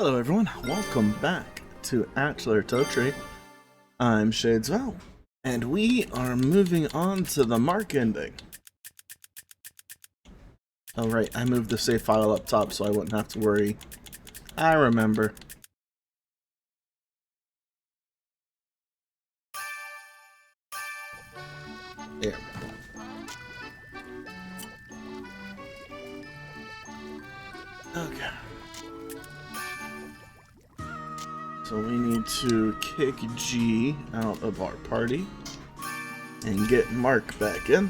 Hello everyone, welcome back to Atelier Totori. I'm Shadesville, and we are moving on to the mark ending. Oh right, I moved the save file up top so I wouldn't have to worry. I remember. There we go. Okay. So we need to kick G out of our party and get Mark back in.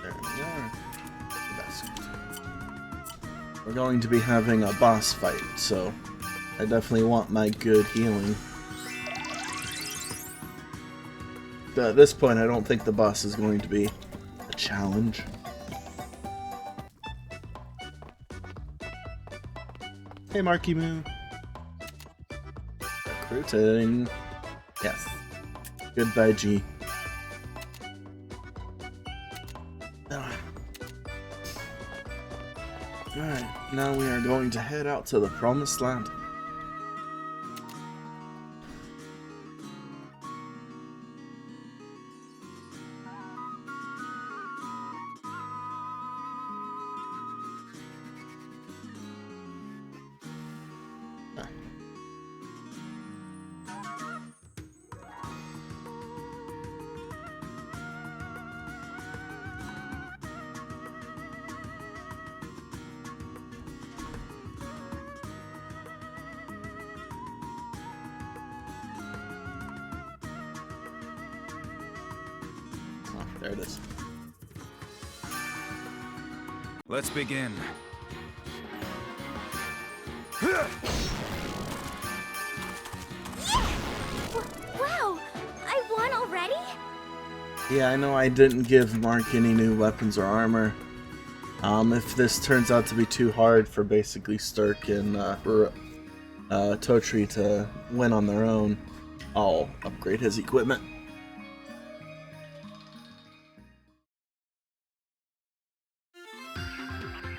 There we are. We're going to be having a boss fight, so I definitely want my good healing. But at this point, I don't think the boss is going to be a challenge. Hey, Marky Moo. Recruiting. Yes. Goodbye, G. Alright, now we are going to head out to the Promised Land. There it is. Let's begin. Wow! I won already? Yeah, I know I didn't give Mark any new weapons or armor. If this turns out to be too hard for basically Sturk and Totori to win on their own, I'll upgrade his equipment.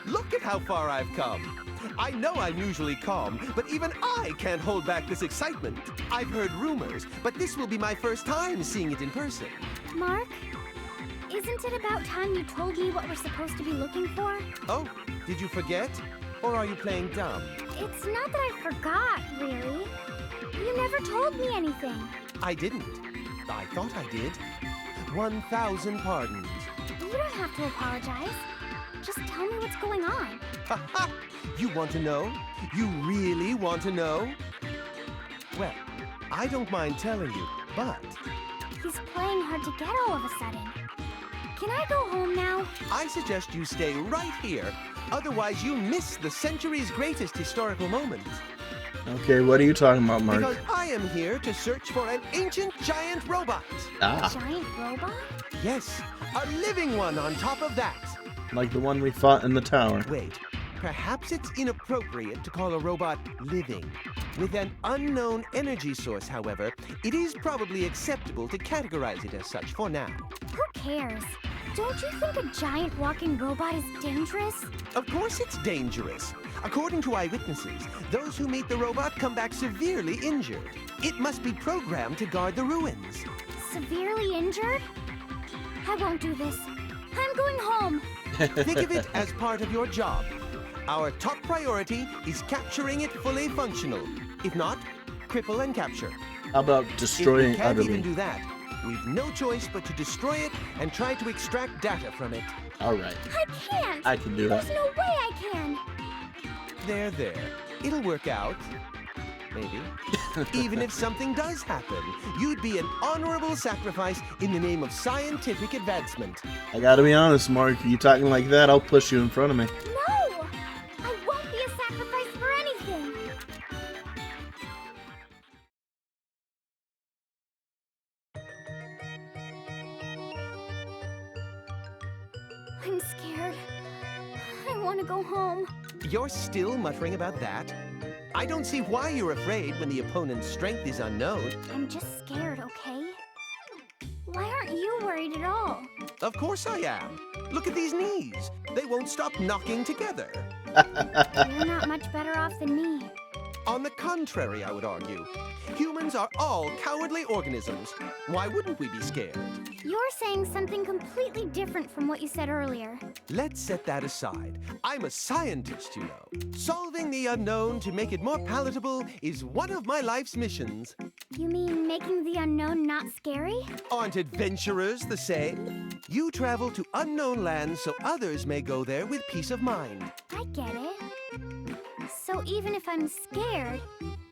Look at how far I've come. I know I'm usually calm, but even I can't hold back this excitement. I've heard rumors, but this will be my first time seeing it in person. Mark, isn't it about time you told me what we're supposed to be looking for? Oh, did you forget? Or are you playing dumb? It's not that I forgot, really. You never told me anything. I didn't. I thought I did. 1,000 pardons. You don't have to apologize. Just tell me what's going on. Ha ha! You want to know? You really want to know? Well, I don't mind telling you, but... He's playing hard to get all of a sudden. Can I go home now? I suggest you stay right here. Otherwise, you miss the century's greatest historical moment. Okay, what are you talking about, Mark? Because I am here to search for an ancient giant robot. Ah, Giant robot? Yes, a living one on top of that. like the one we fought in the tower. Wait, perhaps it's inappropriate to call a robot living. With an unknown energy source, however, it is probably acceptable to categorize it as such for now. Who cares? Don't you think a giant walking robot is dangerous? Of course it's dangerous. According to eyewitnesses, those who meet the robot come back severely injured. It must be programmed to guard the ruins. Severely injured? I won't do this. I'm going home. Think of it as part of your job. Our top priority is capturing it fully functional. If not, cripple and capture. How about If we destroying can't utterly? even do that, we've no choice but to destroy it and try to extract data from it. Alright, I can't. I can do that. There's no way I can. There. It'll work out. Maybe. Even if something does happen, you'd be an honorable sacrifice in the name of scientific advancement. I gotta be honest, Mark, you talking like that, I'll push you in front of me. No! I won't be a sacrifice for anything. I'm scared. I want to go home. You're still muttering about that? I don't see why you're afraid when the opponent's strength is unknown. I'm just scared, okay? Why aren't you worried at all? Of course I am. Look at these knees. They won't stop knocking together. You're not much better off than me. On the contrary, I would argue. Humans are all cowardly organisms. Why wouldn't we be scared? You're saying something completely different from what you said earlier. Let's set that aside. I'm a scientist, you know. Solving the unknown to make it more palatable is one of my life's missions. You mean making the unknown not scary? Aren't adventurers the same? You travel to unknown lands so others may go there with peace of mind. I get it. So even if I'm scared,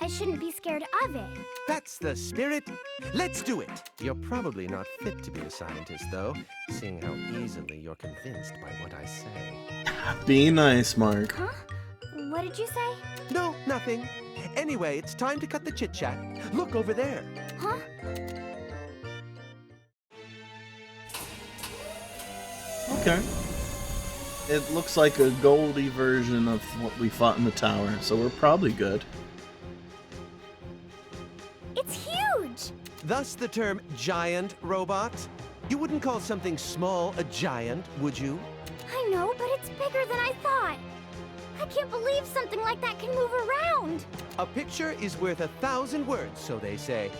I shouldn't be scared of it. That's the spirit. Let's do it. You're probably not fit to be a scientist, though, seeing how easily you're convinced by what I say. Be nice, Mark. Huh? What did you say? No, nothing. Anyway, it's time to cut the chit-chat. Look over there. Huh? Okay. It looks like a Goldie version of what we fought in the tower, so we're probably good. It's huge! Thus the term giant robot. You wouldn't call something small a giant, would you? I know, but it's bigger than I thought. I can't believe something like that can move around. A picture is worth 1,000 words, so they say.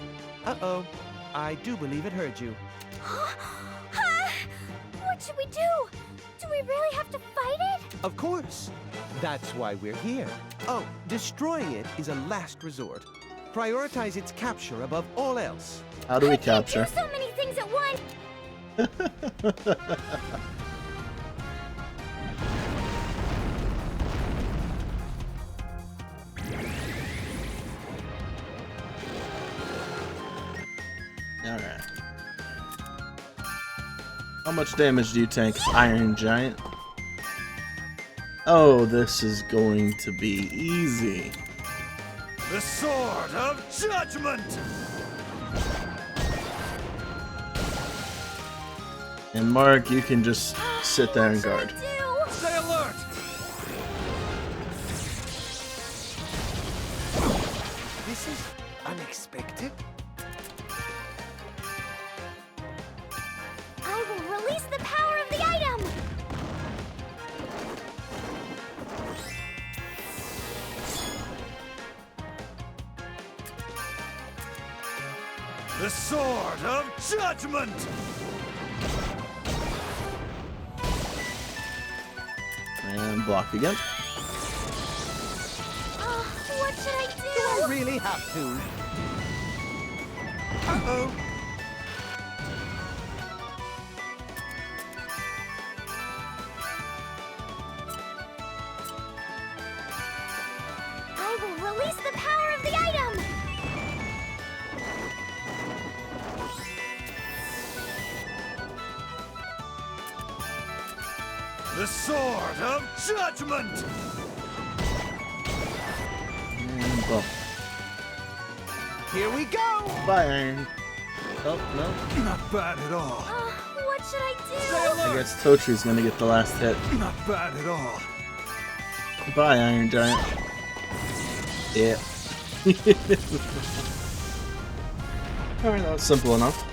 Uh-oh. I do believe it heard you. What should we do? Do we really have to fight it? Of course. That's why we're here. Oh, destroying it is a last resort. Prioritize its capture above all else. How do we I can't capture? do so many things at once. Alright. How much damage do you take, Iron Giant? Oh, this is going to be easy. The Sword of Judgment! And Mark, you can just sit there and guard. Stay alert! This is unexpected. I will release the power of the item. The Sword of Judgment! And block again. What should I do? Do I really have to? Uh-oh. I will release the power of the item. The Sword of Judgment! And bump. Here we go! Bye, Iron. Oh, no. Not bad at all. What should I Stay do? I alert! guess Totri's gonna get the last hit. Not bad at all. Bye, Iron Giant. Yeah. Alright, that was simple enough.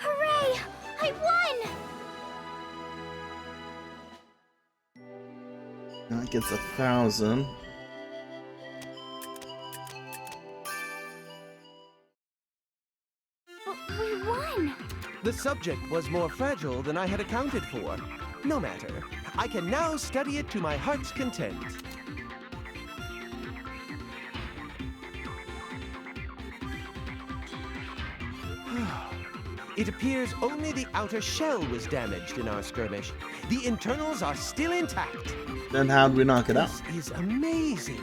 Hooray! I won! That gets 1,000. But we won! The subject was more fragile than I had accounted for. No matter. I can now study it to my heart's content. It appears only the outer shell was damaged in our skirmish. The internals are still intact. Then how'd we knock it out? This is amazing.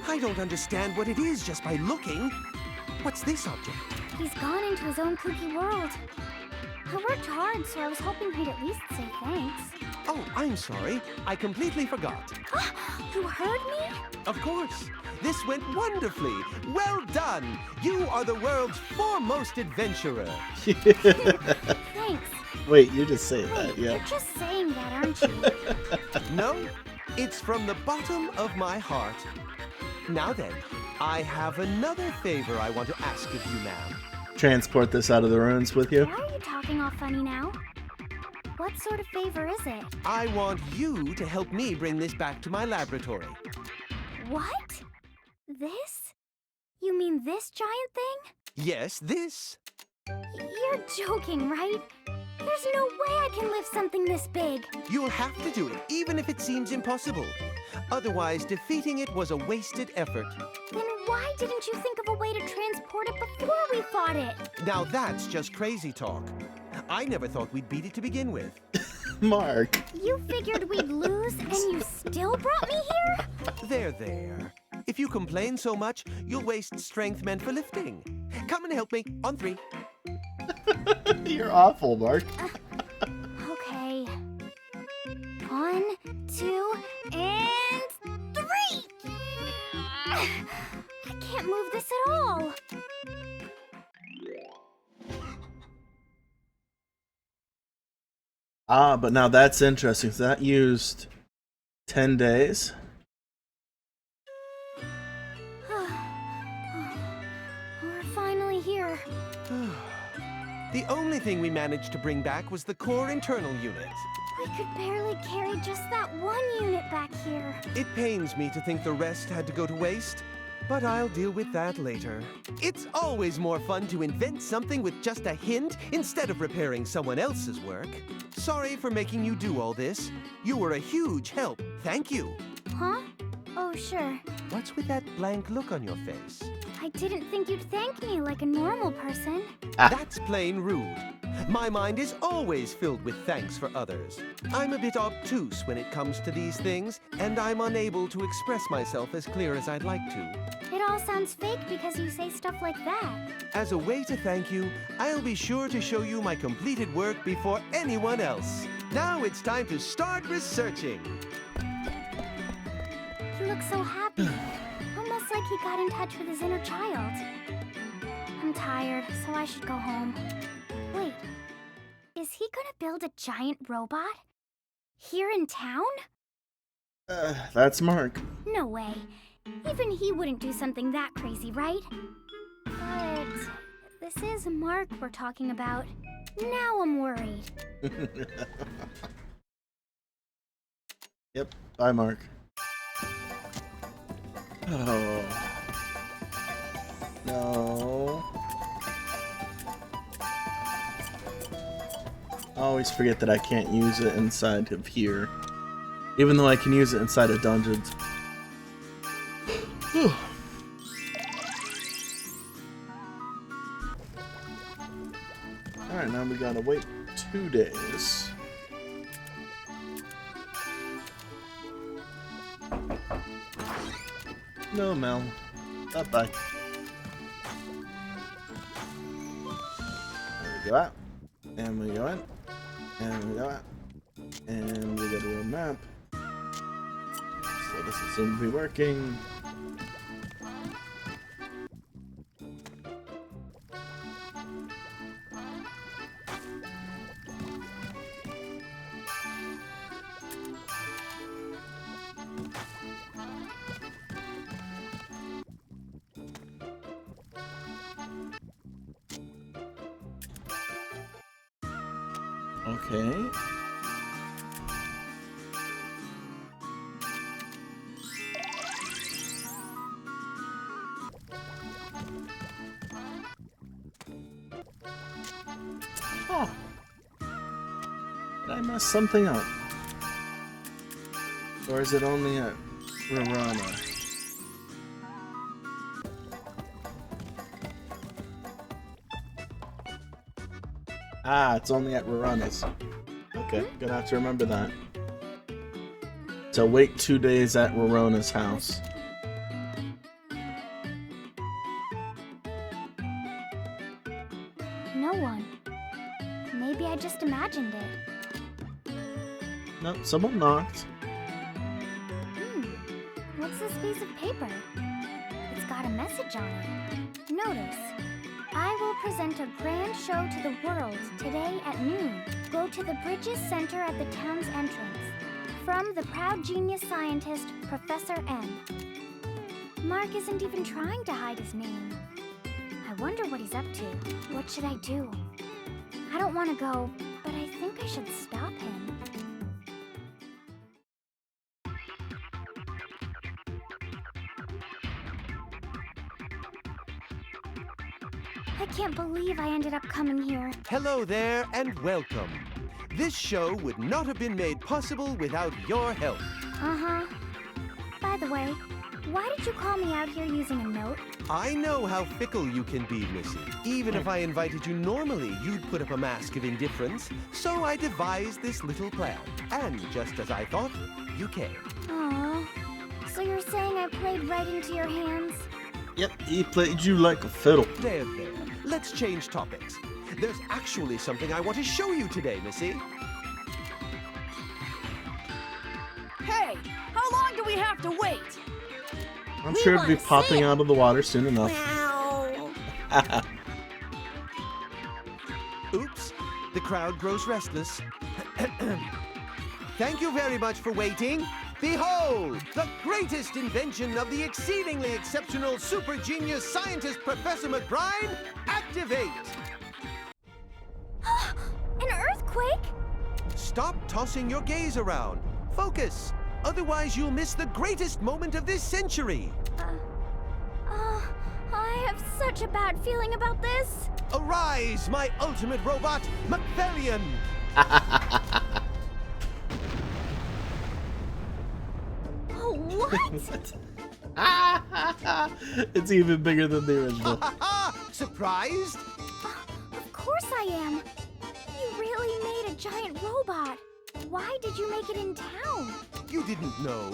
I don't understand what it is just by looking. What's this object? He's gone into his own kooky world. I worked hard, so I was hoping he'd at least say thanks. Oh, I'm sorry. I completely forgot. You heard me? Of course. This went wonderfully. Well done. You are the world's foremost adventurer. Thanks. Wait, you just say that, Wait, yeah. you're just saying that, aren't you? No, it's from the bottom of my heart. Now then, I have another favor I want to ask of you, ma'am. Transport this out of the ruins with you? Why are you talking all funny now? What sort of favor is it? I want you to help me bring this back to my laboratory. What? This? You mean this giant thing? Yes, this. You're joking, right? There's no way I can lift something this big. You'll have to do it, even if it seems impossible. Otherwise, defeating it was a wasted effort. Then why didn't you think of a way to transport it before we fought it? Now that's just crazy talk. I never thought we'd beat it to begin with. Mark. You figured we'd lose and you still brought me here? There. If you complain so much, you'll waste strength meant for lifting. Come and help me on 3. You're awful, Mark. Okay. 1, 2, and 3! I can't move this at all. Ah, but now that's interesting. So that used 10 days. We're finally here. The only thing we managed to bring back was the core internal unit. We could barely carry just that one unit back here. It pains me to think the rest had to go to waste, but I'll deal with that later. It's always more fun to invent something with just a hint instead of repairing someone else's work. Sorry for making you do all this. You were a huge help. Thank you. Huh? Oh, sure. What's with that blank look on your face? I didn't think you'd thank me like a normal person. That's plain rude. My mind is always filled with thanks for others. I'm a bit obtuse when it comes to these things, and I'm unable to express myself as clear as I'd like to. It all sounds fake because you say stuff like that. As a way to thank you, I'll be sure to show you my completed work before anyone else. Now it's time to start researching. He looks so happy. Almost like he got in touch with his inner child. I'm tired, so I should go home. Wait, is he gonna build a giant robot? Here in town? That's Mark. No way. Even he wouldn't do something that crazy, right? But this is Mark we're talking about. Now I'm worried. Yep, bye, Mark. Oh. No. I always forget that I can't use it inside of here. Even though I can use it inside of dungeons. Whew. Alright, now we gotta wait 2 days. No, Mel. Stop by. There we go out. And we go in. And we go out. And we go to a map. So this will seem to be working. Okay. Oh. Did I mess something up? Or is it only at Rarana? Ah, it's only at Rarana's. Okay, gonna have to remember that. So wait 2 days at Rarona's house. No one. Maybe I just imagined it. Nope, someone knocked. What's this piece of paper? It's got a message on it. Notice, I will present a grand show to the world today at noon. to the Bridges Center at the town's entrance. From the proud genius scientist, Professor N. Mark isn't even trying to hide his name. I wonder what he's up to. What should I do? I don't want to go, but I think I should stop him. I can't believe I ended up coming here. Hello there and welcome. This show would not have been made possible without your help. Uh-huh. By the way, why did you call me out here using a note? I know how fickle you can be, Missy. Even if I invited you normally, you'd put up a mask of indifference. So I devised this little plan. And just as I thought, you came. Aww. So you're saying I played right into your hands? Yep, he played you like a fiddle. There. Let's change topics. There's actually something I want to show you today, Missy. Hey, how long do we have to wait? I'm sure it'll be popping out of the water soon enough. Wow. Oops, the crowd grows restless. Thank you very much for waiting. Behold, the greatest invention of the exceedingly exceptional super genius scientist Professor McBride, activate! An earthquake? Stop tossing your gaze around. Focus, otherwise you'll miss the greatest moment of this century. I have such a bad feeling about this. Arise, my ultimate robot, McFellion! Oh, what? It's even bigger than the original. Surprised? Of course I am. You really made a giant robot. Why did you make it in town? You didn't know?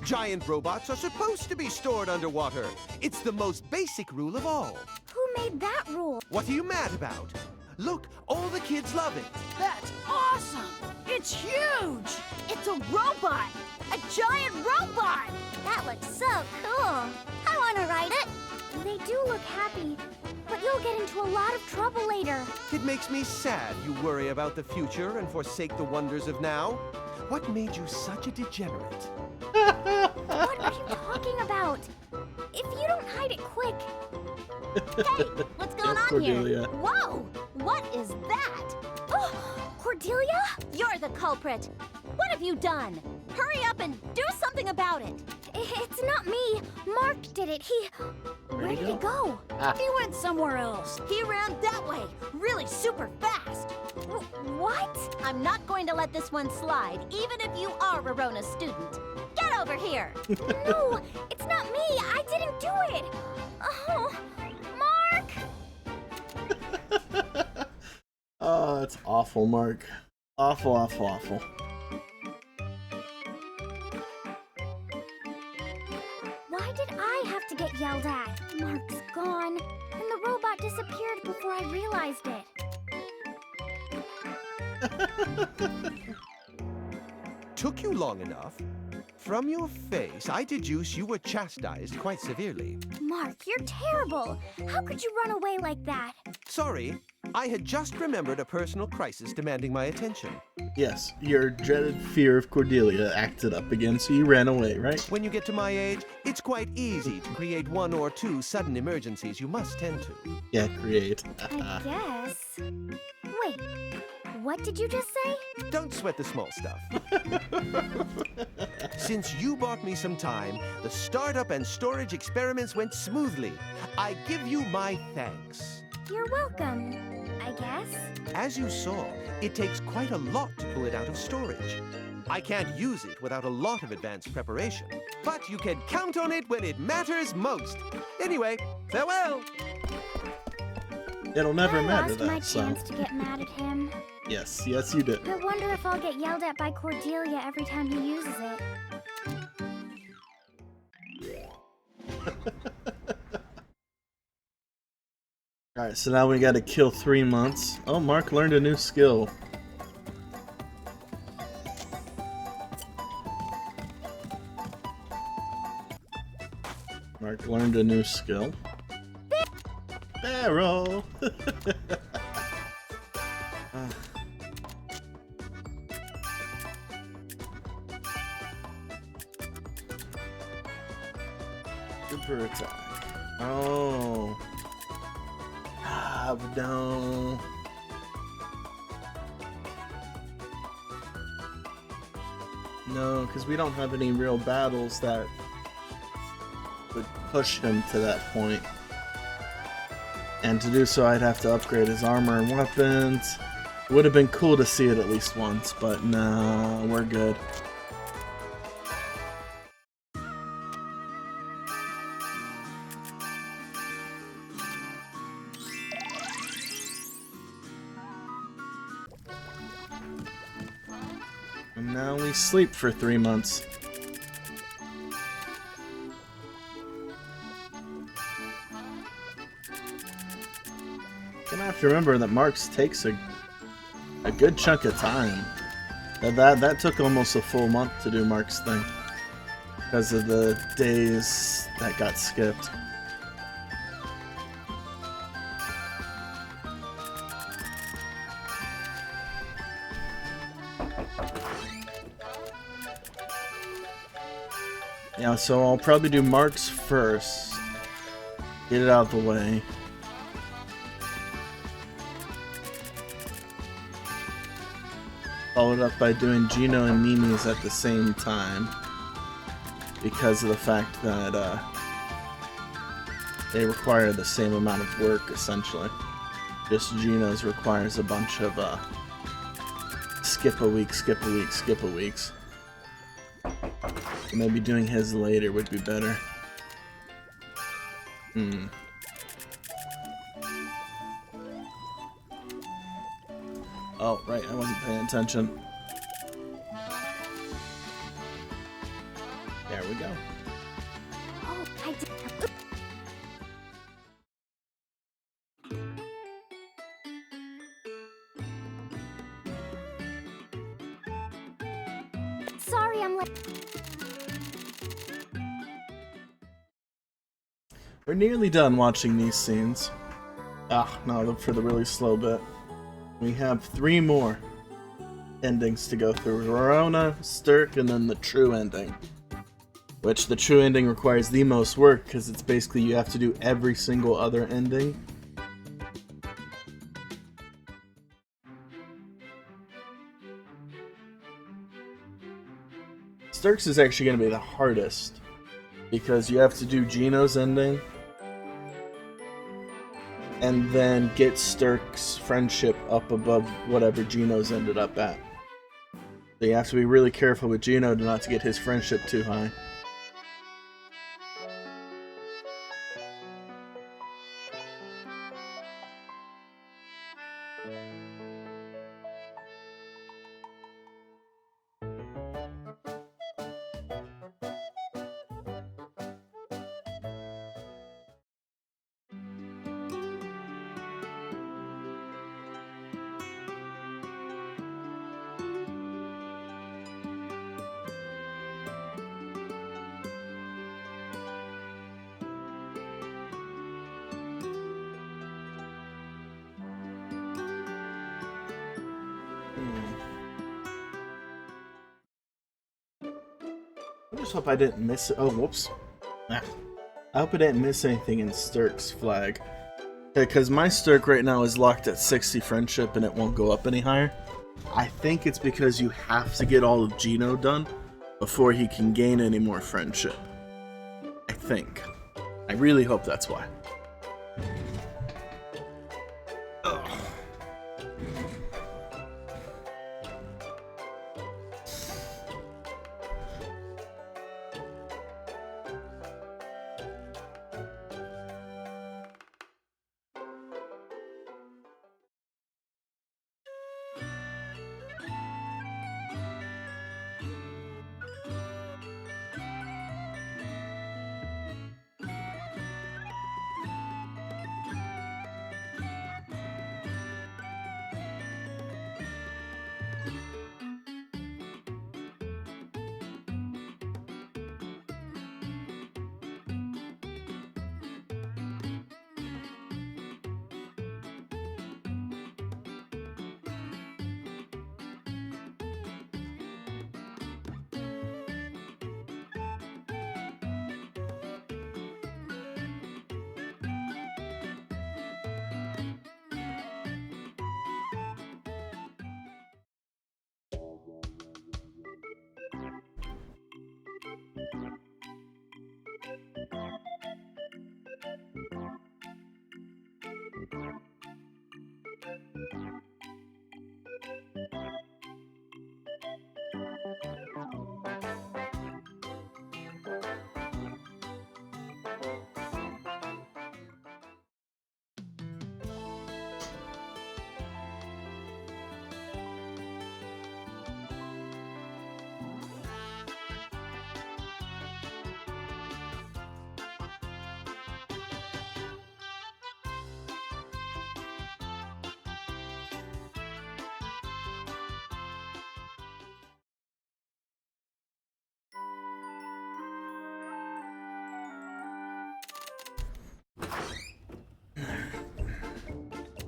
Giant robots are supposed to be stored underwater. It's the most basic rule of all. Who made that rule? What are you mad about? Look, all the kids love it. That's awesome! It's huge! It's a robot! A giant robot! That looks so cool. I want to ride it. They do look happy, but you'll get into a lot of trouble later. It makes me sad you worry about the future and forsake the wonders of now. What made you such a degenerate? What are you talking about? If you don't hide it quick. Hey, what's going on Cordelia. here? Whoa! What is that? Oh, Cordelia? You're the culprit. What have you done? Hurry up and do something about it. It's not me. Mark did it. Where did he go? He went somewhere else. He ran that way, really super fast. What? I'm not going to let this one slide, even if you are Rorona's student. Get over here. No, it's not me. I didn't do it. Oh, Mark! Oh, that's awful, Mark. Awful, awful, awful. Why did I have to get yelled at? Mark's gone, and the robot disappeared before I realized it. Took you long enough? From your face, I deduce you were chastised quite severely. Mark, you're terrible. How could you run away like that? Sorry, I had just remembered a personal crisis demanding my attention. Yes, your dreaded fear of Cordelia acted up again, so you ran away, right? When you get to my age, it's quite easy to create one or two sudden emergencies you must tend to. Yeah, create. I guess. Wait, what did you just say? Don't sweat the small stuff. Since you bought me some time, the startup and storage experiments went smoothly. I give you my thanks. You're welcome, I guess. As you saw, it takes quite a lot to pull it out of storage. I can't use it without a lot of advanced preparation, but you can count on it when it matters most. Anyway, farewell! It'll never I matter lost my that, so. chance to get mad at him. Yes, yes you did. I wonder if I'll get yelled at by Cordelia every time he uses it. Alright, so now we gotta kill 3 months. Oh, Mark learned a new skill. Mark learned a new skill. Barrel! Super attack. Oh. Ah, no. No, because we don't have any real battles that would push him to that point. And to do so, I'd have to upgrade his armor and weapons. It would have been cool to see it at least once, but no, we're good. And now we sleep for 3 months. Gonna have to remember that Marks takes a good chunk of time. That took almost a full month to do Mark's thing because of the days that got skipped. Yeah, so I'll probably do Mark's first. Get it out of the way. Followed up by doing Gino and Mimi's at the same time. Because of the fact that they require the same amount of work, essentially. Just Gino's requires a bunch of skip a week, skip a week, skip a weeks. Maybe doing his later would be better. Oh, right, I wasn't paying attention. There we go. Oh, I did. Sorry, I'm late. We're nearly done watching these scenes. Ah, no, look for the really slow bit. We have 3 more endings to go through. Verona, Stirk, and then the true ending. Which the true ending requires the most work, because it's basically you have to do every single other ending. Stirk's is actually going to be the hardest, because you have to do Gino's ending, and then get Stirk's friendship up above whatever Gino's ended up at. So you have to be really careful with Gino not to get his friendship too high. I just hope I didn't miss it. Oh, whoops. Ah. I hope I didn't miss anything in Stirk's flag. Because my Stirk right now is locked at 60 friendship and it won't go up any higher. I think it's because you have to get all of Gino done before he can gain any more friendship. I think. I really hope that's why. Ugh.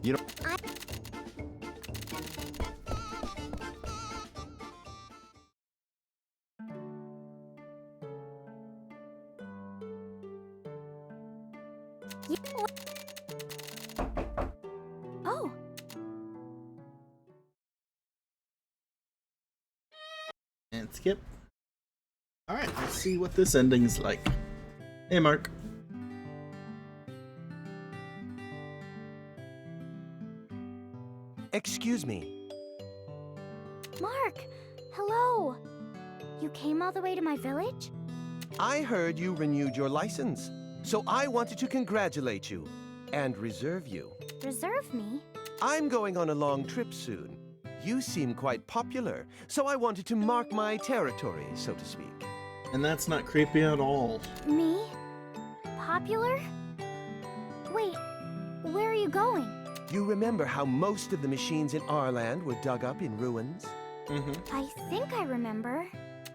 You know, Oh, And skip. Alright, let's see what this ending's like. Hey, Mark. excuse me. Mark! Hello! You came all the way to my village? I heard you renewed your license, so I wanted to congratulate you and reserve you. Reserve me? I'm going on a long trip soon. You seem quite popular, so I wanted to mark my territory, so to speak. And that's not creepy at all. Me? Popular? Wait, where are you going? You remember how most of the machines in Arland were dug up in ruins? I think I remember.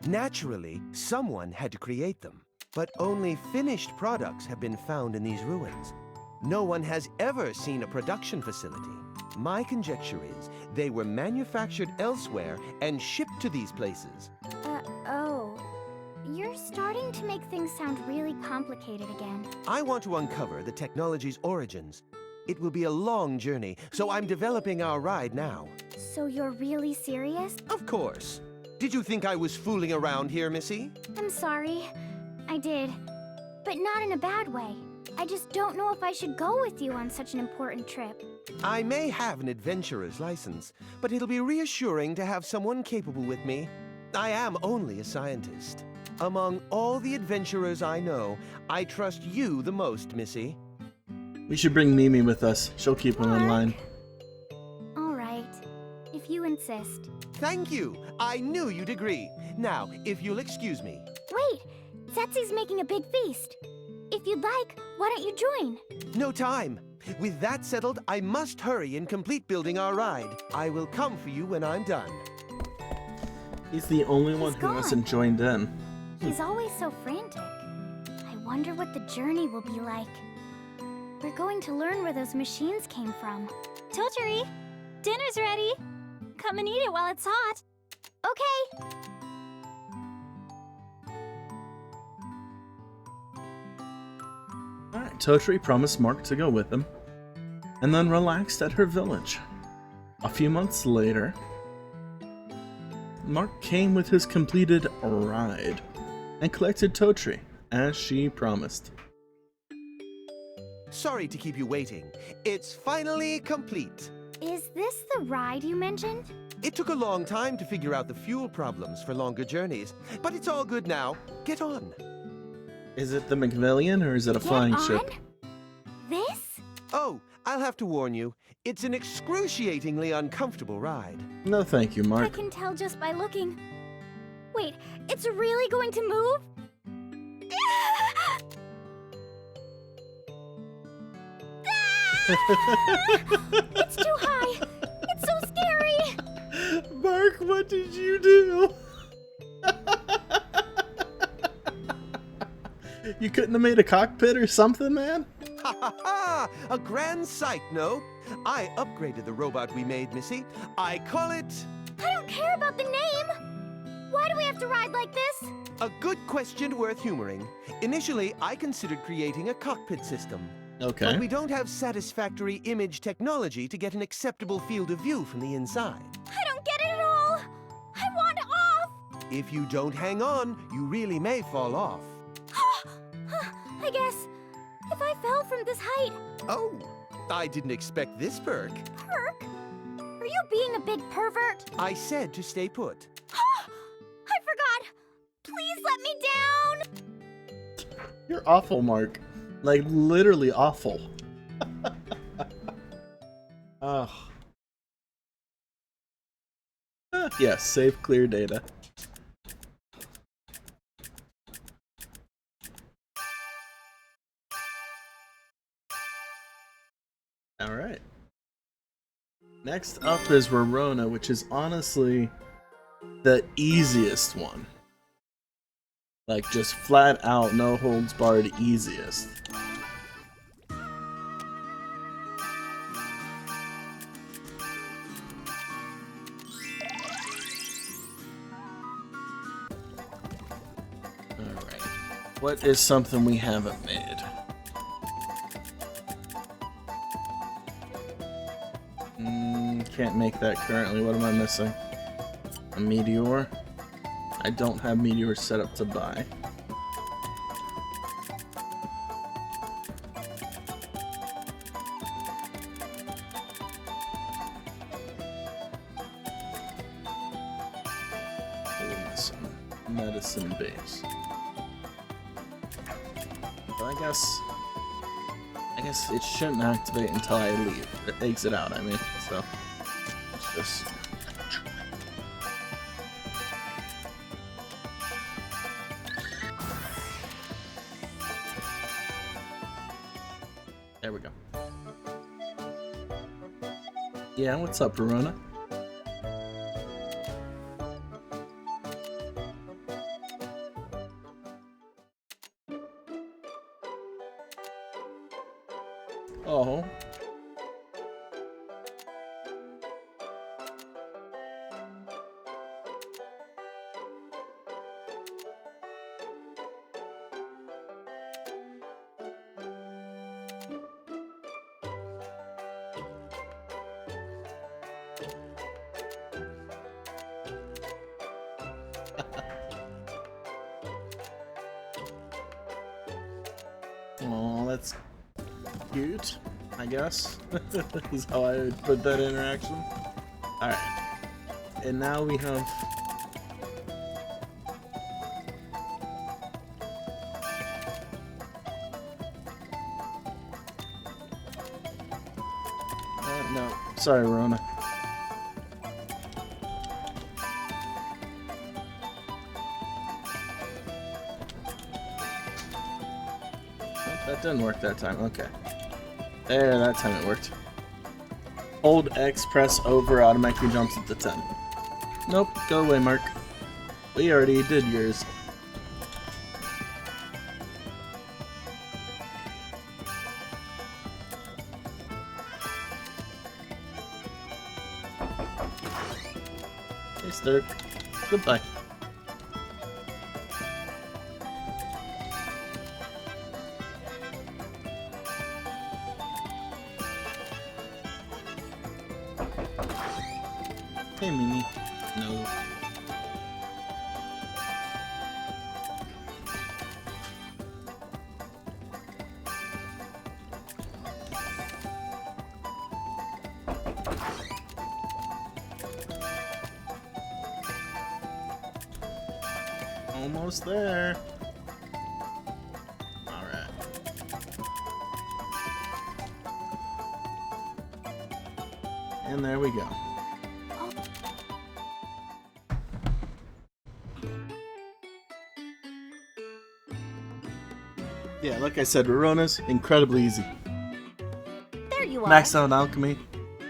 Naturally, someone had to create them, but only finished products have been found in these ruins. No one has ever seen a production facility. My conjecture is they were manufactured elsewhere and shipped to these places. Oh. You're starting to make things sound really complicated again. I want to uncover the technology's origins. It will be a long journey, so I'm developing our ride now. So you're really serious? Of course. Did you think I was fooling around here, Missy? I'm sorry. I did. But not in a bad way. I just don't know if I should go with you on such an important trip. I may have an adventurer's license, but it'll be reassuring to have someone capable with me. I am only a scientist. Among all the adventurers I know, I trust you the most, Missy. We should bring Mimi with us. She'll keep him in line. All right. If you insist. Thank you. I knew you'd agree. Now, if you'll excuse me. Wait! Setsu's making a big feast. If you'd like, why don't you join? No time. With that settled, I must hurry and complete building our ride. I will come for you when I'm done. He's the only one who gone. hasn't joined in. He's always so frantic. I wonder what the journey will be like. We're going to learn where those machines came from. Totori, dinner's ready. Come and eat it while it's hot. Okay. Alright, Totori promised Mark to go with him, and then relaxed at her village. A few months later, Mark came with his completed ride, and collected Totori, as she promised. Sorry to keep you waiting. It's finally complete. Is this the ride you mentioned? It took a long time to figure out the fuel problems for longer journeys, but it's all good now. Get on. Is it the McVillion, or is it a flying Get ship? on? This? Oh, I'll have to warn you. It's an excruciatingly uncomfortable ride. No thank you, I Mark. can tell just by looking. Wait, it's really going to move? It's too high. It's so scary. Mark, what did you do? You couldn't have made a cockpit or something, man? Ha ha ha! A grand sight, no? I upgraded the robot we made, Missy. I call it... I don't care about the name. Why do we have to ride like this? a good question worth humoring. Initially, I considered creating a cockpit system. Okay. But we don't have satisfactory image technology to get an acceptable field of view from the inside. I don't get it at all. I want off. If you don't hang on, you really may fall off. I guess if I fell from this height. Oh, I didn't expect this perk. Perk? Are you being a big pervert? I said to stay put. I forgot. Please let me down. You're awful, Mark. Like, literally awful. Ugh. Yes, save clear data. Alright. Next up is Rorona, which is honestly the easiest one. Like, just flat out, no holds barred, easiest. What is something we haven't made? Can't make that currently. What am I missing? A meteor? I don't have meteors set up to buy. What am I missing? Medicine base. Well, I guess it shouldn't activate until I leave. Exit out, I mean. So it's just. There we go. Yeah, what's up, Verona? Oh. Oh, that's cute, I guess. Is how I would put that interaction. Alright. And now we have... no. Sorry, Rona. That didn't work that time. Okay. There, that time it worked. Hold X, press over, automatically jumps at the 10. Nope, go away, Mark. We already did yours. Hey, Sturk. Goodbye. Hey, Mimi. No. Almost there. Alright. And there we go. Yeah, like I said, Verona's incredibly easy. There you are. Max out alchemy,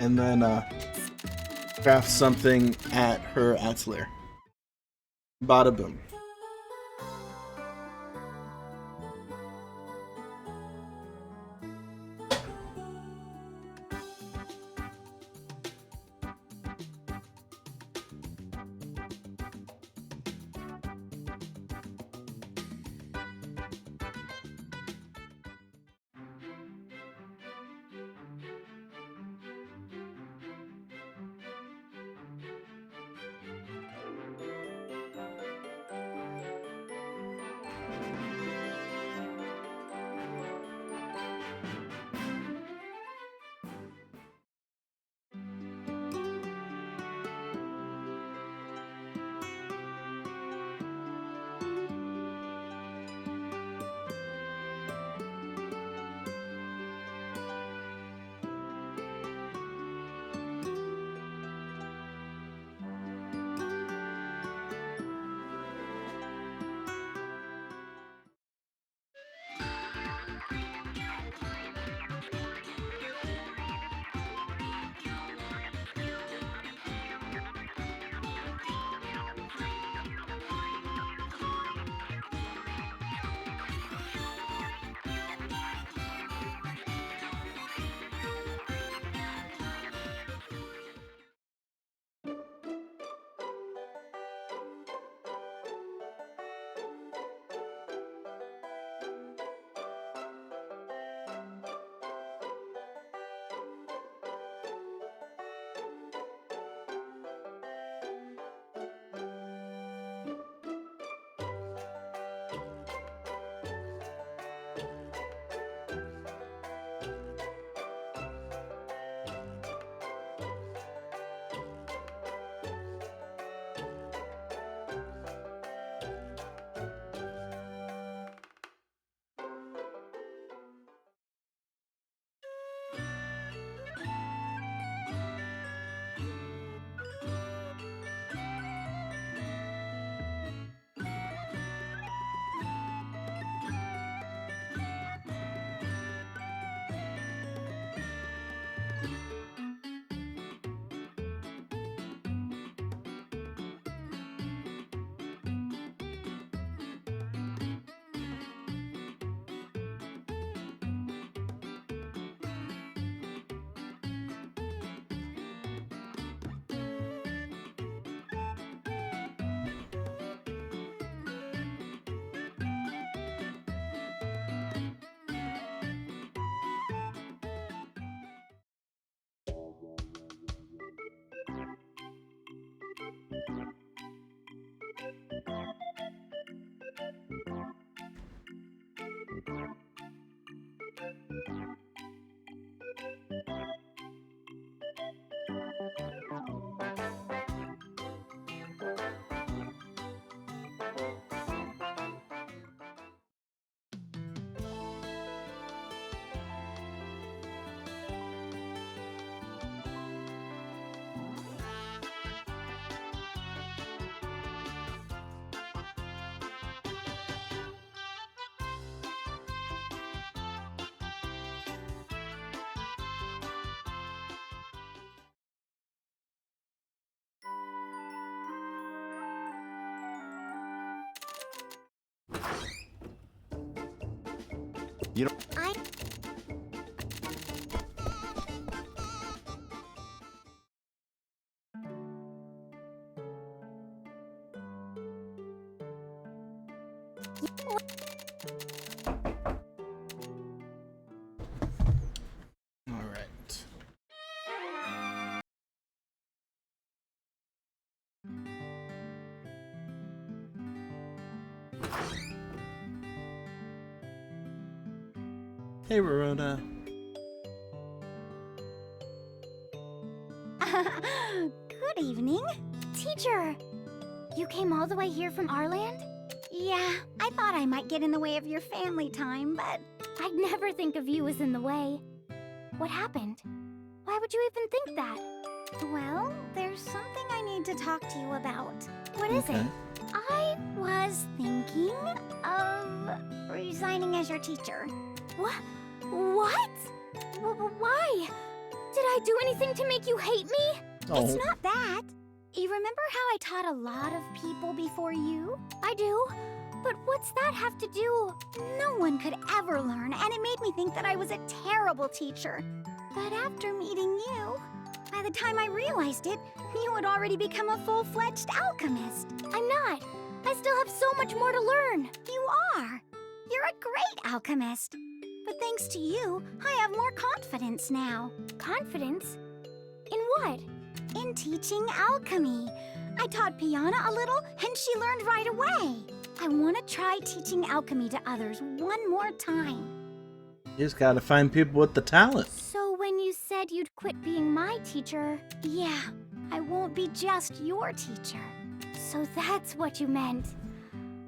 and then craft something at her atelier. Bada boom. You know, All right. Hey, Rorona. Good evening. Teacher, you came all the way here from Arland? Yeah, I thought I might get in the way of your family time, but I'd never think of you as in the way. What happened? Why would you even think that? Well, there's something I need to talk to you about. What is it? I was thinking of resigning as your teacher. What? What? Why? Did I do anything to make you hate me? Oh. It's not that. You remember how I taught a lot of people before you? I do. But what's that have to do? No one could ever learn, and it made me think that I was a terrible teacher. But after meeting you, by the time I realized it, you had already become a full-fledged alchemist. I'm not. I still have so much more to learn. You are. You're a great alchemist. But thanks to you, I have more confidence now. Confidence? In what? In teaching alchemy. I taught Piana a little, and she learned right away. I want to try teaching alchemy to others one more time. You just gotta find people with the talent. So when you said you'd quit being my teacher, yeah, I won't be just your teacher. So that's what you meant.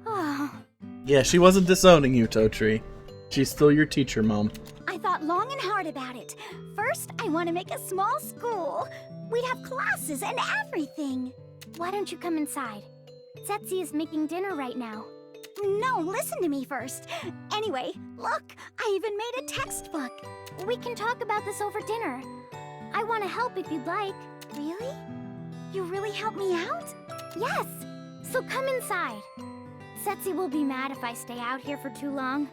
Oh. Yeah, she wasn't disowning you, Totori. She's still your teacher, Mom. I thought long and hard about it. First, I want to make a small school. We'd have classes and everything. Why don't you come inside? Setsi is making dinner right now. No, listen to me first. Anyway, look, I even made a textbook. We can talk about this over dinner. I want to help if you'd like. Really? You really help me out? Yes. So come inside. Setsi will be mad if I stay out here for too long.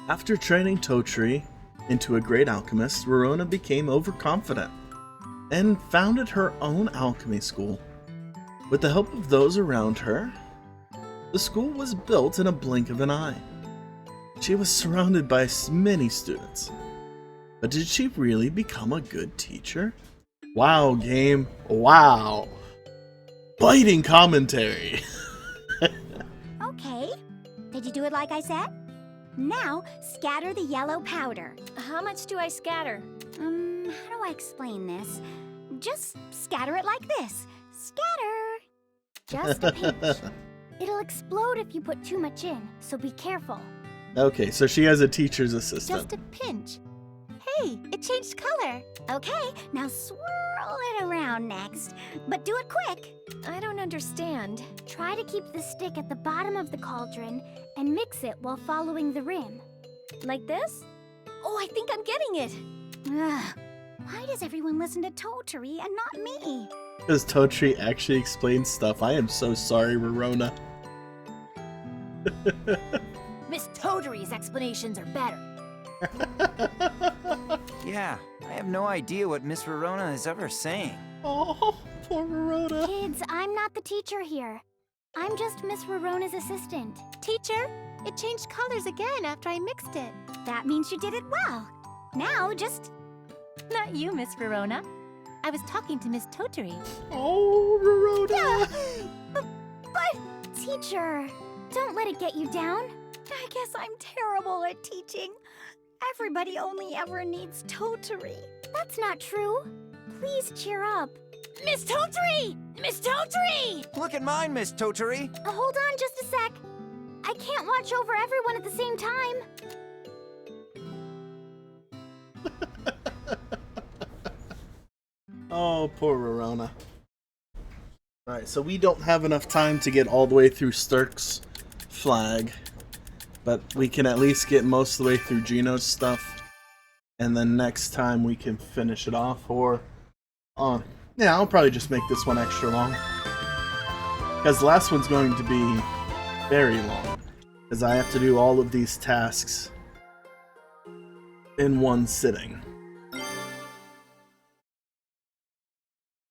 After training Totori into a great alchemist, Rorona became overconfident and founded her own alchemy school. With the help of those around her, the school was built in a blink of an eye. She was surrounded by many students. But did she really become a good teacher? Wow, game. Wow. Biting commentary. Okay. Did you do it like I said? Now, scatter the yellow powder. How much do I scatter? How do I explain this? Just scatter it like this. Scatter. Just a pinch. It'll explode if you put too much in, so be careful. Okay, so she has a teacher's assistant. Just a pinch. Hey, it changed color. Okay, now swirl it around next. But do it quick. I don't understand. Try to keep the stick at the bottom of the cauldron and mix it while following the rim. Like this? Oh, I think I'm getting it. Ugh. Why does everyone listen to Totori and not me? Because Totori actually explains stuff. I am so sorry, Rorona. Miss Totori's explanations are better. yeah, I have no idea what Miss Rorona is ever saying. Oh, poor Rorona. Kids, I'm not the teacher here. I'm just Miss Rorona's assistant. Teacher, it changed colors again after I mixed it. That means you did it well. Now, just... Not you, Miss Rorona. I was talking to Miss Totori. Oh, Rorona. But, teacher, don't let it get you down. I guess I'm terrible at teaching. Everybody only ever needs Totori. That's not true. Please cheer up. Miss Totori! Miss Totori! Look at mine, Miss Totori. Hold on just a sec. I can't watch over everyone at the same time. Oh, poor Rorona. Alright, so we don't have enough time to get all the way through Sturk's flag. But we can at least get most of the way through Gino's stuff. And then next time we can finish it off. Or, yeah, I'll probably just make this one extra long. Because the last one's going to be very long. Because I have to do all of these tasks in one sitting.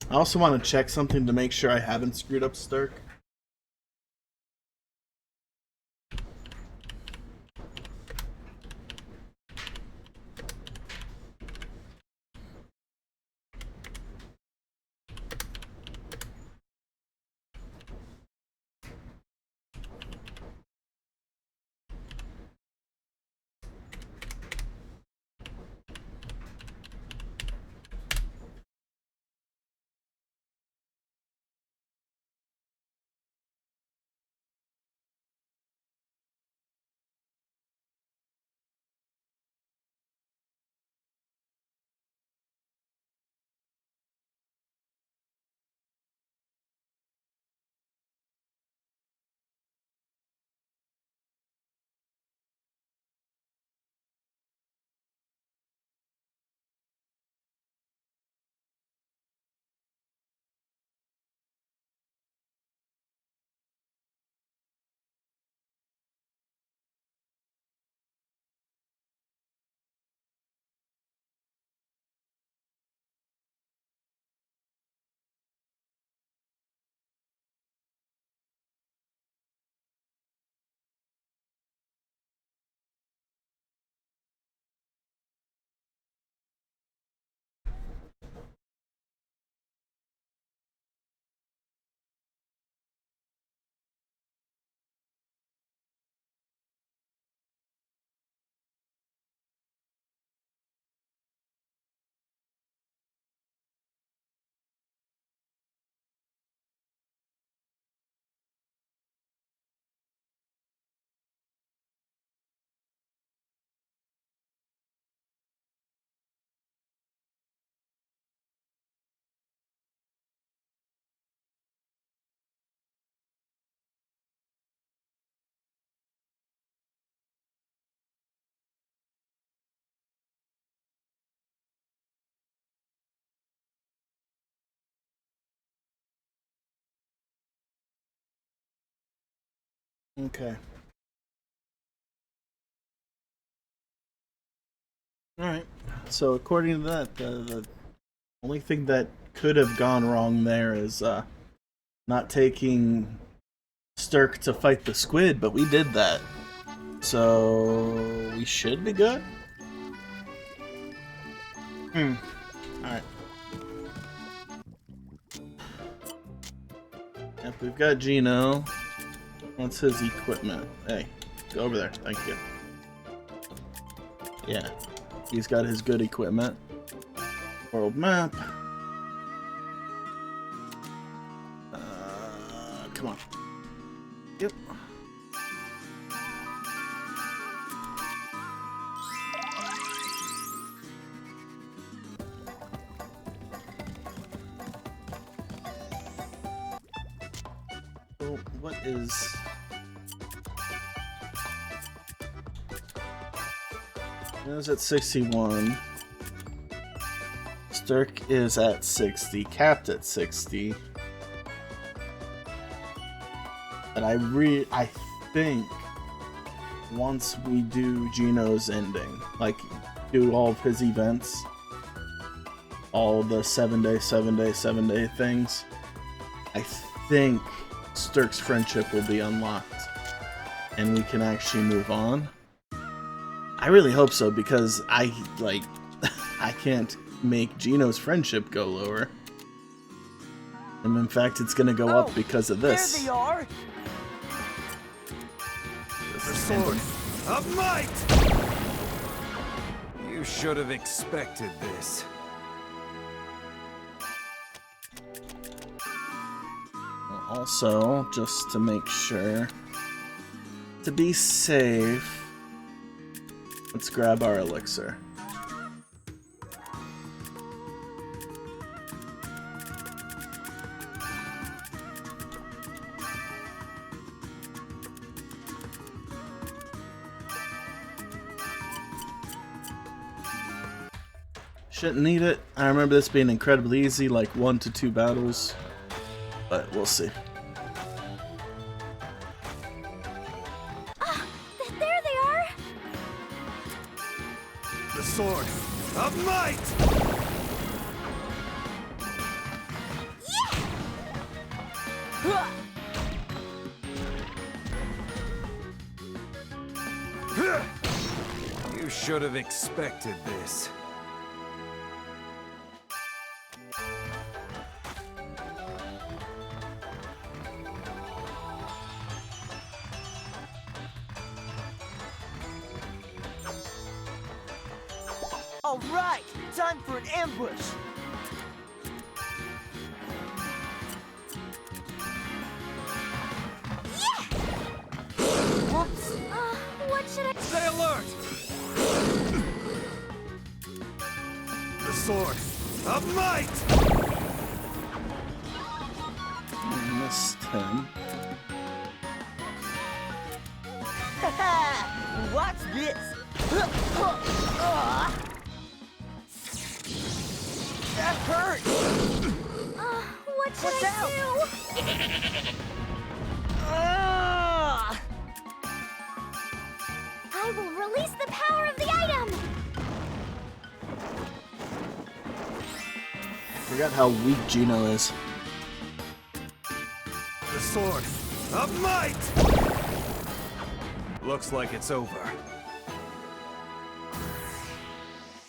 I also want to check something to make sure I haven't screwed up Stirk. Okay. Alright. So according to that, the only thing that could have gone wrong there is not taking Stirk to fight the squid, but we did that. So we should be good? Alright. Yep, we've got Gino. What's his equipment? Hey, go over there. Thank you. Yeah, he's got his good equipment. World map. Come on. Yep. So, what is... It was at 61. Stirk is at 60. Capped at 60. But I think once we do Gino's ending, like do all of his events, all the 7-day, 7-day, 7-day things, I think Stirk's friendship will be unlocked and we can actually move on. I really hope so, because I can't make Gino's friendship go lower. And in fact, it's gonna go up because of this. There they are! The sword of might! You should have expected this. Also, just to make sure, to be safe, let's grab our elixir. Shouldn't need it. I remember this being incredibly easy, like 1 to 2 battles, but we'll see. sword of might! You should have expected this. All right, time for an ambush. Whoops. What should I... Stay alert! The sword of might! I missed him. Watch this. That hurt. what should Watch I out. do? I will release the power of the item! Forgot how weak Gino is. The sword of might! Looks like it's over.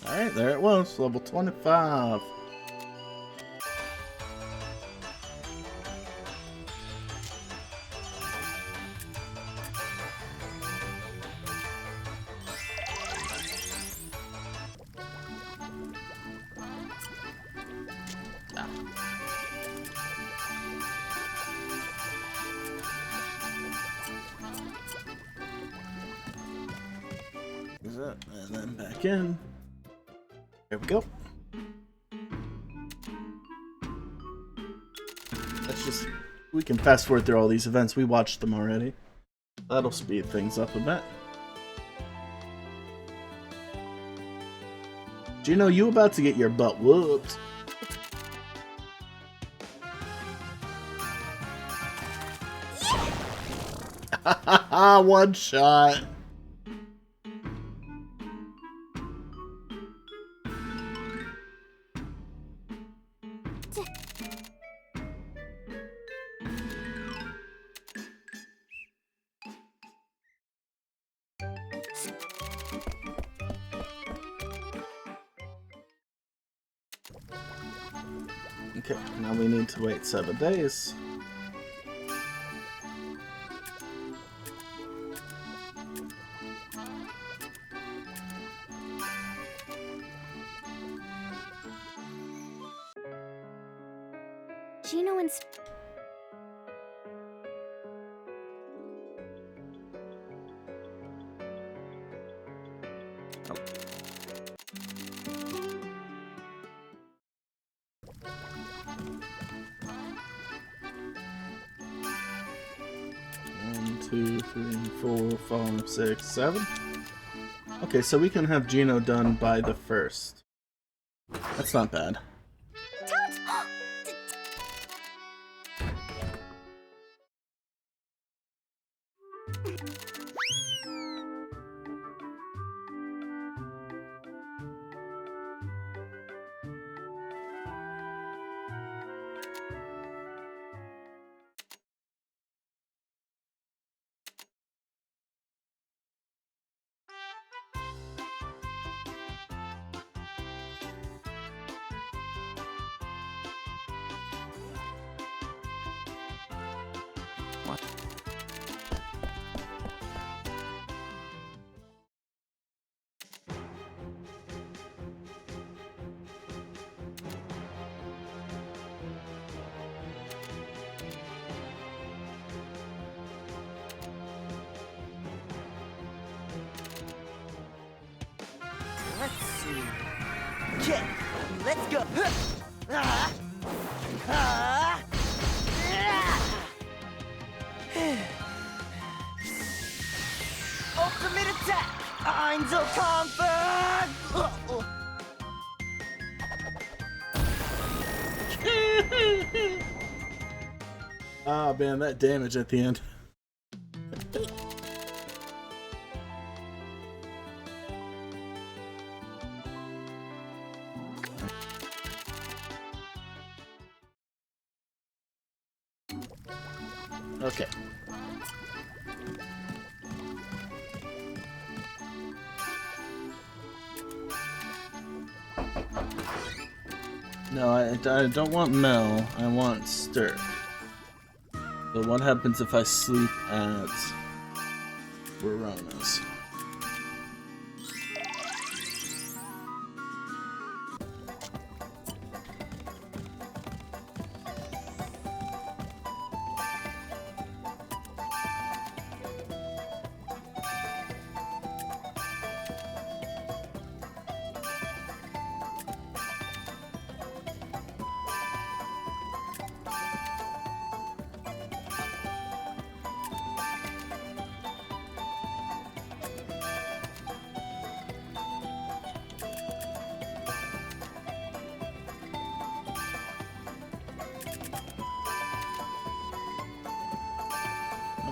Alright, there it was. Level 25. And then back in. There we go. Let's just... We can fast forward through all these events. We watched them already. That'll speed things up a bit. Gino, you about to get your butt whooped. One shot. Okay, now we need to wait 7 days. Gino and... One, 2, 3, 4, 5, 6, 7. Okay, so we can have Gino done by the 1st. That's not bad. Let's see. Okay, let's go. Ultimate attack! Einzelkampf! Ah, man, that damage at the end. Okay. No, I don't want Mel. I want Stir. So what happens if I sleep at Verona's?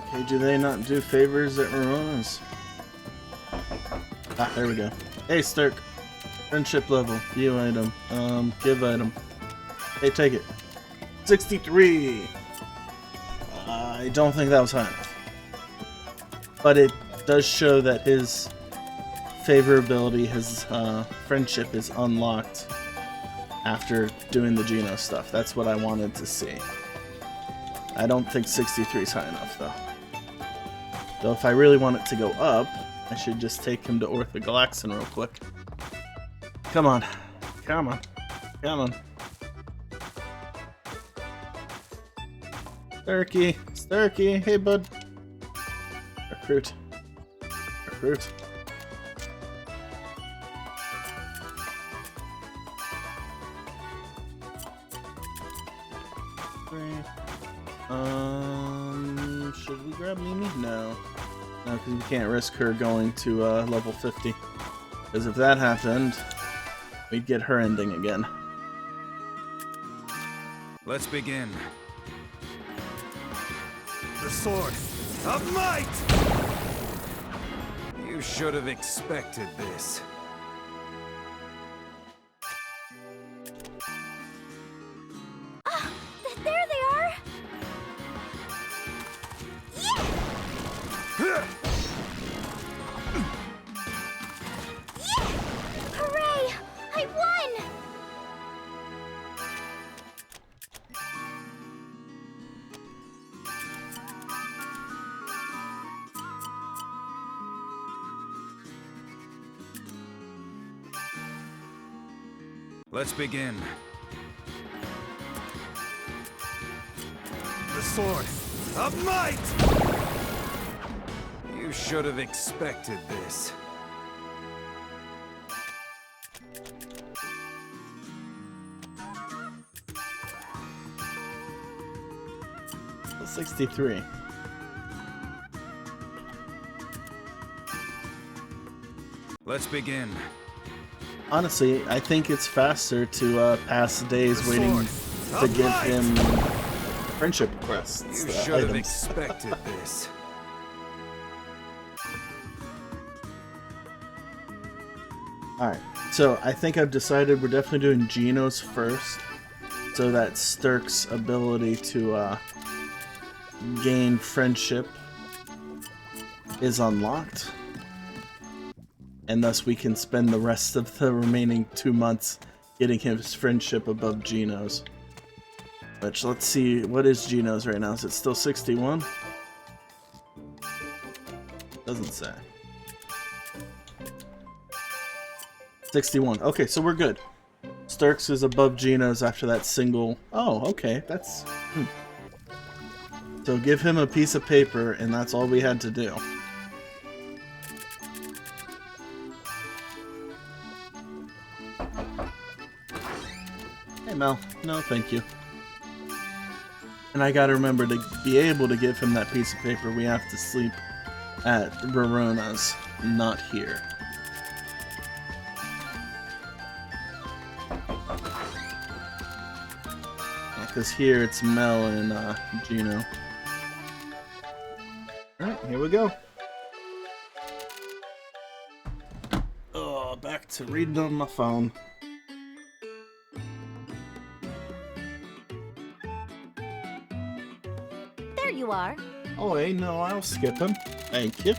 Okay, do they not do favors at Verona's? Ah, there we go. Hey, Stirk. Friendship level. View item. Give item. Hey, take it. 63! I don't think that was high enough. But it does show that his favorability, his friendship is unlocked after doing the Geno stuff. That's what I wanted to see. I don't think 63 is high enough, though. Though if I really want it to go up, I should just take him to Orthogalaxin real quick. Come on. Come on. Come on. Sturky. Sturky. Hey, bud. Recruit. Recruit. Should we grab Mimi? No. No, because we can't risk her going to level 50. Because if that happened, we'd get her ending again. Let's begin. The sword of might! You should have expected this. There they are! Hooray! I won! Let's begin. The sword of might! You should have expected this. So 63. Let's begin. Honestly, I think it's faster to pass days waiting to give him friendship requests. You should have expected this. Alright, so I think I've decided we're definitely doing Geno's first, so that Stirk's ability to gain friendship is unlocked. And thus we can spend the rest of the remaining 2 months getting his friendship above Geno's. Which, let's see, what is Geno's right now? Is it still 61? Doesn't say. 61. Okay, so we're good. Stirk's is above Geno's after that single... Oh, okay, that's... So give him a piece of paper, and that's all we had to do. Hey, Mel. No, thank you. And I gotta remember, to be able to give him that piece of paper, we have to sleep at Verona's, not here. Because here it's Mel and Geno. Alright, here we go. Oh, back to reading on my phone. you are. Oh, hey, no, I'll skip him. Thank you.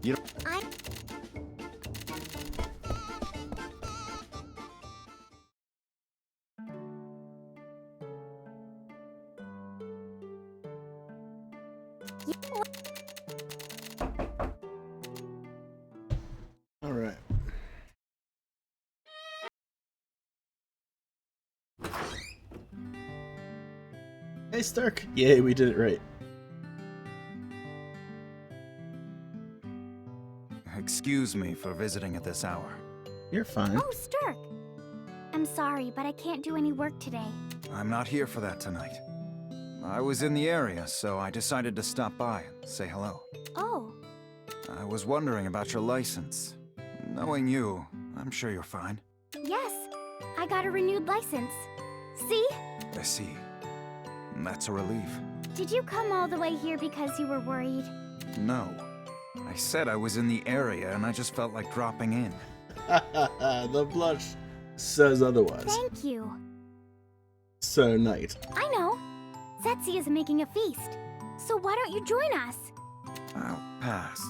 You All right. Hey, Stark. Yay, we did it right. Excuse me for visiting at this hour. You're fine. Oh, Sturk! I'm sorry, but I can't do any work today. I'm not here for that tonight. I was in the area, so I decided to stop by and say hello. Oh, I was wondering about your license. Knowing you, I'm sure you're fine. yes. I got a renewed license. See? I see. That's a relief. Did you come all the way here because you were worried? No. I said I was in the area and I just felt like dropping in. The blush says otherwise. Thank you. Sir Knight. I know. Zetsi is making a feast. So why don't you join us? I'll pass.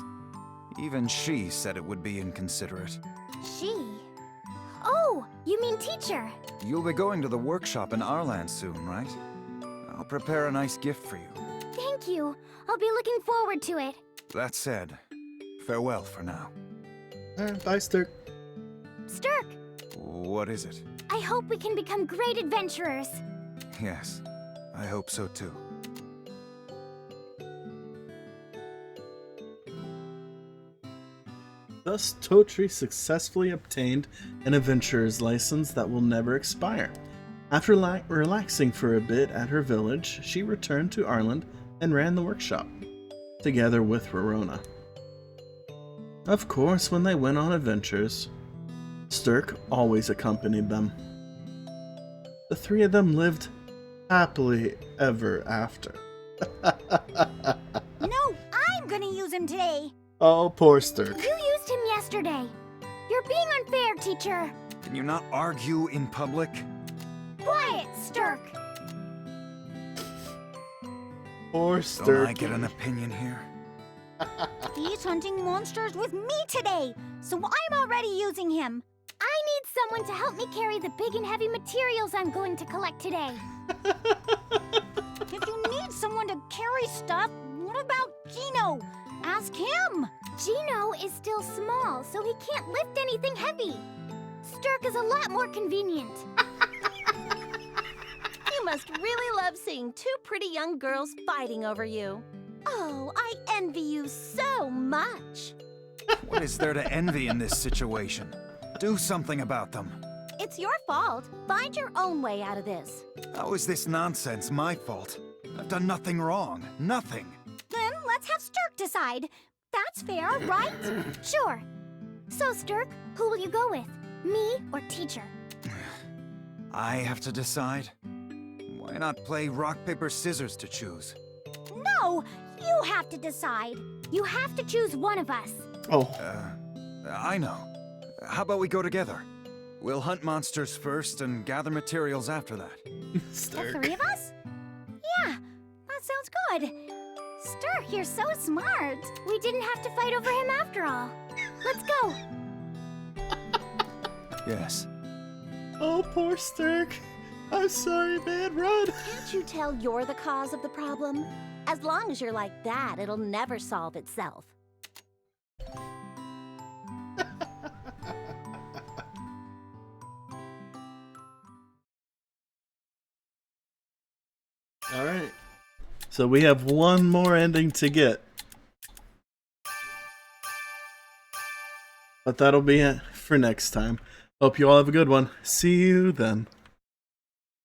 Even she said it would be inconsiderate. She? Oh, you mean teacher. You'll be going to the workshop in Arland soon, right? I'll prepare a nice gift for you. Thank you. I'll be looking forward to it. That said, farewell for now. Bye, Sturk. Sturk, What is it? I hope we can become great adventurers. Yes, I hope so too. Thus, Totori successfully obtained an adventurer's license that will never expire. After relaxing for a bit at her village, she returned to Arland and ran the workshop, together with Rorona. Of course, when they went on adventures, Sturk always accompanied them. The three of them lived happily ever after. No, I'm gonna use him today. Oh, poor Sturk. You used him yesterday. You're being unfair, teacher. Can you not argue in public? Quiet, Sturk. Poor Don't Sturk. I get an opinion here? He's hunting monsters with me today, so I'm already using him. I need someone to help me carry the big and heavy materials I'm going to collect today. If you need someone to carry stuff, what about Gino? Ask him. Gino is still small, so he can't lift anything heavy. Sturk is a lot more convenient. You must really love seeing two pretty young girls fighting over you. Oh, I envy you so much. What is there to envy in this situation? Do something about them. It's your fault. Find your own way out of this. How is this nonsense my fault? I've done nothing wrong. Nothing. Then let's have Sturk decide. That's fair, right? Sure. So, Sturk, who will you go with? Me or teacher? I have to decide? Why not play rock, paper, scissors to choose? No, you have to decide. You have to choose one of us. Oh, I know. How about we go together? We'll hunt monsters first and gather materials after that. The Sturk. three of us? Yeah, that sounds good. Sturk, you're so smart. We didn't have to fight over him after all. Let's go. Yes. Oh, poor Sturk. I'm sorry, man. Run. Can't you tell you're the cause of the problem? As long as you're like that, it'll never solve itself. Alright. So we have one more ending to get. But that'll be it for next time. Hope you all have a good one. See you then.